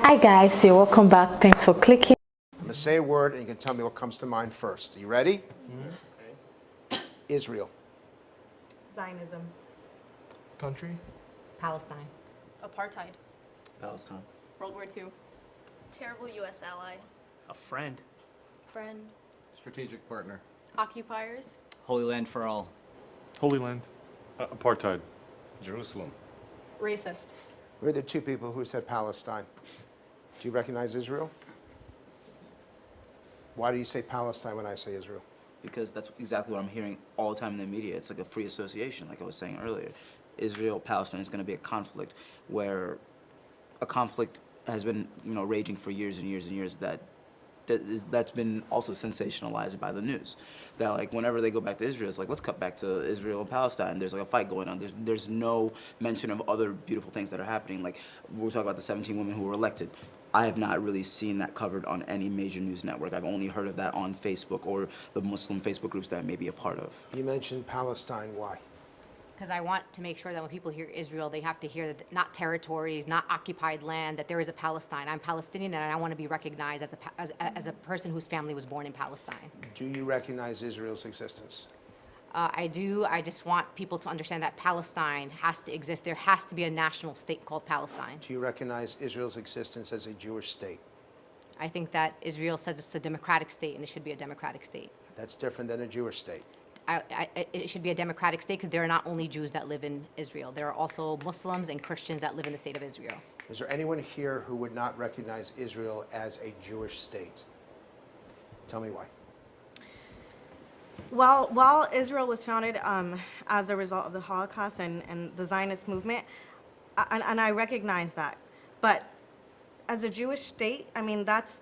Hi guys, you're welcome back. Thanks for clicking. I'm going to say a word and you can tell me what comes to mind first. Are you ready? Okay. Israel. Zionism. Country? Palestine. Apartheid. Palestine. World War II. Terrible U.S. ally. A friend. Friend. Strategic partner. Occupiers. Holy Land for all. Holy Land. Apartheid. Jerusalem. Racist. We're the two people who said Palestine. Do you recognize Israel? Why do you say Palestine when I say Israel? Because that's exactly what I'm hearing all the time in the media. It's like a free association, like I was saying earlier. Israel, Palestine is going to be a conflict where a conflict has been, raging for years and years and years that's been also sensationalized by the news. That like whenever they go back to Israel, it's like, let's cut back to Israel and Palestine. There's like a fight going on. There's no mention of other beautiful things that are happening. Like we're talking about the 17 women who were elected. I have not really seen that covered on any major news network. I've only heard of that on Facebook or the Muslim Facebook groups that I may be a part of. You mentioned Palestine. Why? Because I want to make sure that when people hear Israel, they have to hear that not territories, not occupied land, that there is a Palestine. I'm Palestinian and I want to be recognized as a person whose family was born in Palestine. Do you recognize Israel's existence? I do. I just want people to understand that Palestine has to exist. There has to be a national state called Palestine. Do you recognize Israel's existence as a Jewish state? I think that Israel says it's a democratic state and it should be a democratic state. That's different than a Jewish state. It should be a democratic state because there are not only Jews that live in Israel. There are also Muslims and Christians that live in the state of Israel. Is there anyone here who would not recognize Israel as a Jewish state? Tell me why. Well, while Israel was founded as a result of the Holocaust and the Zionist movement, and I recognize that, but as a Jewish state, I mean, that's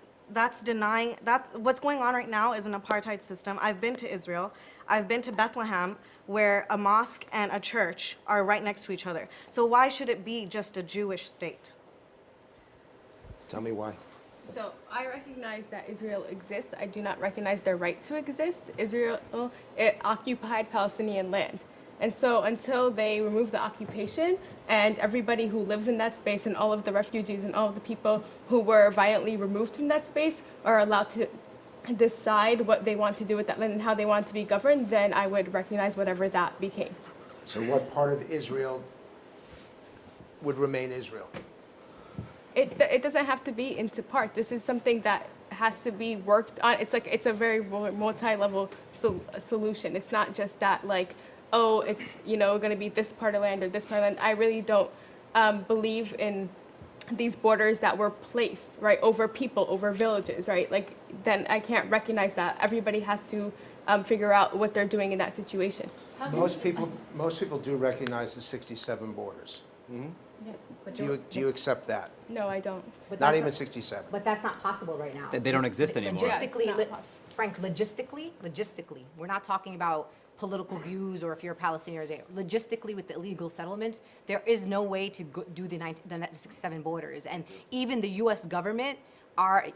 denying that what's going on right now is an apartheid system. I've been to Israel. I've been to Bethlehem, where a mosque and a church are right next to each other. So why should it be just a Jewish state? Tell me why. So I recognize that Israel exists. I do not recognize their right to exist. Israel, it occupied Palestinian land. And so until they remove the occupation and everybody who lives in that space and all of the refugees and all of the people who were violently removed from that space are allowed to decide what they want to do with that land and how they want to be governed, then I would recognize whatever that became. So what part of Israel would remain Israel? It doesn't have to be into part. This is something that has to be worked on. It's a very multi-level solution. It's not just that like, oh, it's going to be this part of land or this part of land. I really don't believe in these borders that were placed right over people, over villages, right? Like then I can't recognize that. Everybody has to figure out what they're doing in that situation. Most people do recognize the 67 borders. Yes. Do you accept that? No, I don't. Not even 67. But that's not possible right now. They don't exist anymore. Logistically, Yeah, it's not Frank, logistically, we're not talking about political views or if you're a Palestinian or Israeli. Logistically, with the illegal settlements, there is no way to do the 67 borders. And even the U.S. government, our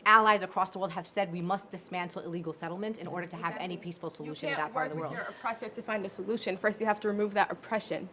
allies across the world have said we must dismantle illegal settlements in order to have any peaceful solution in that part of the world. You can't work with your oppressor to find a solution. First, you have to remove that oppression.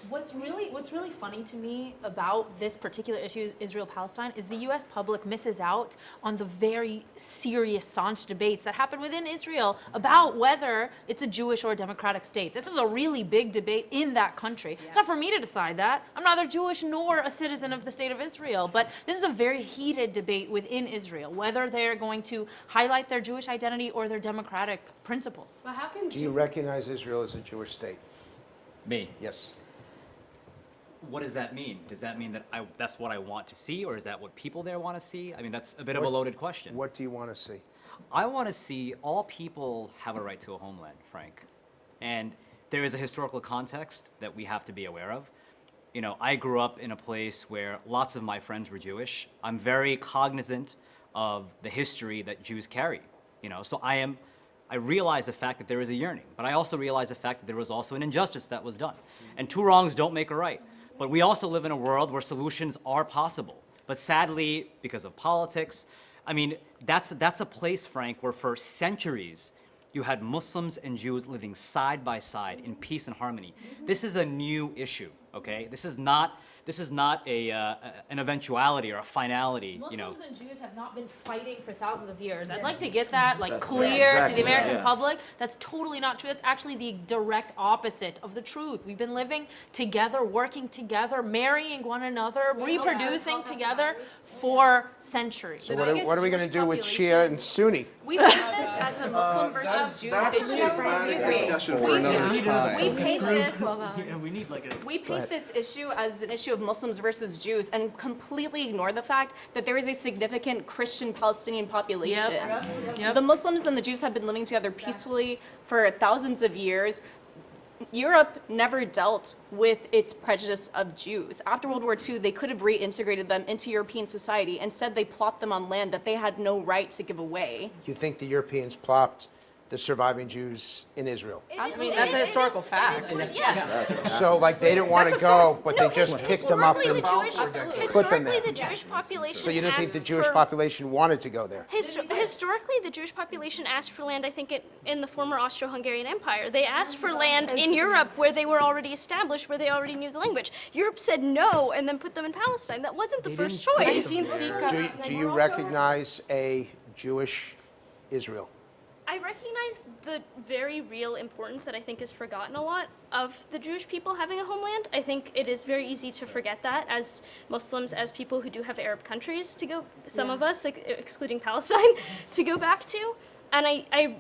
What's really funny to me about this particular issue, Israel-Palestine, is the U.S. public misses out on the very serious, staunch debates that happen within Israel about whether it's a Jewish or a democratic state. This is a really big debate in that country. Yeah. It's not for me to decide that. I'm neither Jewish nor a citizen of the state of Israel, but this is a very heated debate within Israel, whether they're going to highlight their Jewish identity or their democratic principles. But how can Do you recognize Israel as a Jewish state? Me? Yes. What does that mean? Does that mean that that's what I want to see, or is that what people there want to see? I mean, that's a bit of a loaded question. What do you want to see? I want to see all people have a right to a homeland, Frank. And there is a historical context that we have to be aware of. I grew up in a place where lots of my friends were Jewish. I'm very cognizant of the history that Jews carry, so I realize the fact that there is a yearning, but I also realize the fact that there was also an injustice that was done. And two wrongs don't make a right. But we also live in a world where solutions are possible. But sadly, because of politics, I mean, that's a place, Frank, where for centuries you had Muslims and Jews living side by side in peace and harmony. This is a new issue, okay? This is not This is not an eventuality or a finality, you know. Muslims and Jews have not been fighting for thousands of years. I'd like to get that like That's clear to exactly the American right. public. That's totally not true. That's actually the direct opposite of the truth. We've been living together, working together, marrying one another, reproducing together for centuries. So what are we going to do with Shia and Sunni? We paint this as a Muslim versus Jew issue. Discussion for another time. We paint this. Yeah, we need like a. We paint this issue as an issue of Muslims versus Jews and completely ignore the fact that there is a significant Christian Palestinian population. Yep. The Muslims and the Jews have been living together peacefully for thousands of years. Europe never dealt with its prejudice of Jews. After World War II, they could have reintegrated them into European society. Instead, they plopped them on land that they had no right to give away. You think the Europeans plopped the surviving Jews in Israel? I mean, that's a historical fact. Yes. So like they didn't want to go, but they just picked them up and put them there. The Jewish population. So you don't think the asked Jewish for- population wanted to go there? Historically, the Jewish population asked for land, I think, in the former Austro-Hungarian Empire. They asked for land in Europe where they were already established, where they already knew the language. Europe said no and then put them in Palestine. That wasn't the first choice. Do you recognize a Jewish Israel? I recognize the very real importance that I think is forgotten a lot of the Jewish people having a homeland. I think it is very easy to forget that as Muslims, as people who do have Arab countries to go, some of us, excluding Palestine, to go back to. And I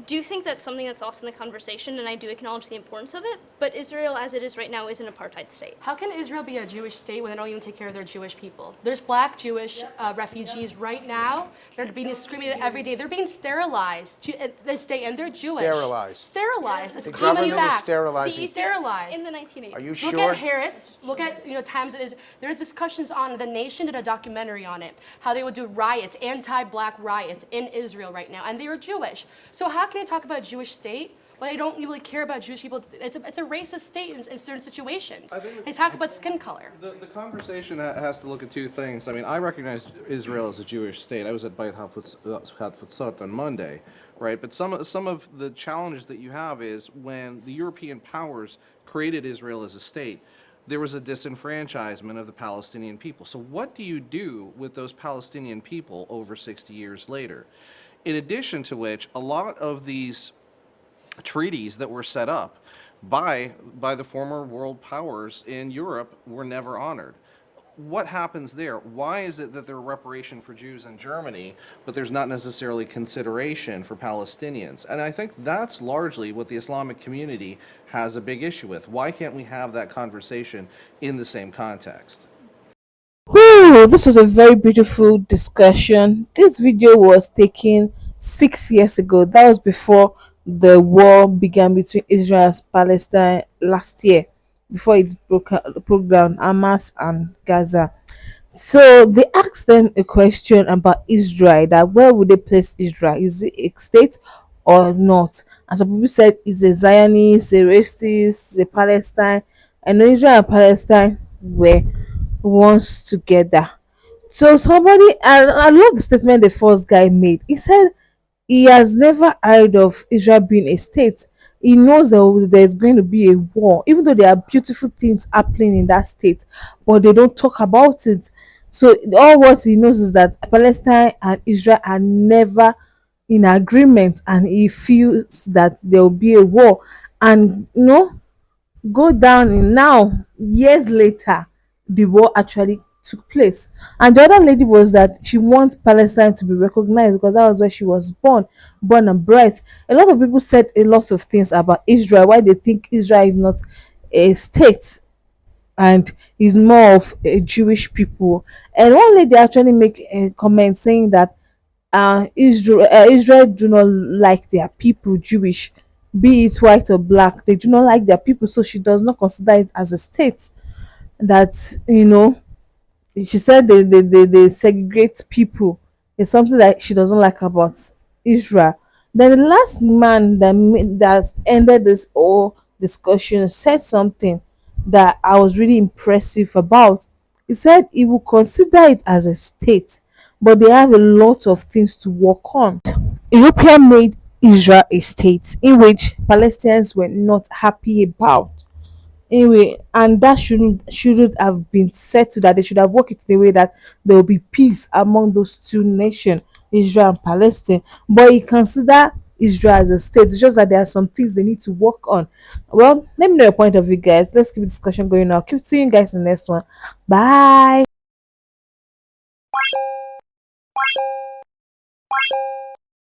do think that's something that's lost in the conversation, and I do acknowledge the importance of it, but Israel, as it is right now, is an apartheid state. How can Israel be a Jewish state when they don't even take care of their Jewish people? There's black Jewish refugees right now. They're being discriminated every day. They're being sterilized to this day, and they're Jewish. Sterilized. It's The common government is fact. sterilizing. Sterilized. In the 1980s. Are you Look sure? at Harrods. Look at times of Israel. There's discussions on The Nation did a documentary on it, how they would do riots, anti-black riots in Israel right now, and they are Jewish. So how can you talk about a Jewish state when they don't really care about Jewish people? It's a racist state in certain situations. They talk about skin color. The conversation has to look at two things. I mean, I recognize Israel as a Jewish state. I was at Beit HaTfutzot on Monday, right? But some of the challenges that you have is when the European powers created Israel as a state, there was a disenfranchisement of the Palestinian people. So what do you do with those Palestinian people over 60 years later? In addition to which, a lot of these treaties that were set up by the former world powers in Europe were never honored. What happens there? Why is it that there's reparation for Jews in Germany, but there's not necessarily consideration for Palestinians? And I think that's largely what the Islamic community has a big issue with. Why can't we have that conversation in the same context? Whew, this was a very beautiful discussion. This video was taken 6 years ago. That was before the war began between Israel and Palestine last year, before it broke down, Hamas and Gaza. So they asked them a question about Israel, that where would they place Israel? Is it a state or not? And some people said it's a Zionist, a racist, a Palestine. And Israel and Palestine were once together. So somebody, I love the statement the first guy made. He said he has never heard of Israel being a state. He knows that there's going to be a war, even though there are beautiful things happening in that state, but they don't talk about it. So all what he knows is that Palestine and Israel are never in agreement, and he feels that there will be a war. And go down in now, years later, the war actually took place. And the other lady was that she wants Palestine to be recognized because that was where she was born and bred. A lot of people said a lot of things about Israel, why they think Israel is not a state and is more of a Jewish people. And one lady actually make a comment saying that Israel do not like their people, Jewish, be it white or black. They do not like their people, so she does not consider it as a state. That she said they segregate people. It's something that she doesn't like about Israel. Then the last man that ended this whole discussion said something that I was really impressive about. He said he will consider it as a state, but they have a lot of things to work on. Ethiopia made Israel a state in which Palestinians were not happy about. anyway, and that shouldn't have been said to that. They should have worked it in a way that there will be peace among those two nations, Israel and Palestine. But he consider Israel as a state. It's just that there are some things they need to work on. Well, let me know your point of view, guys. Let's keep the discussion going now. Keep seeing you guys in the next one. Bye.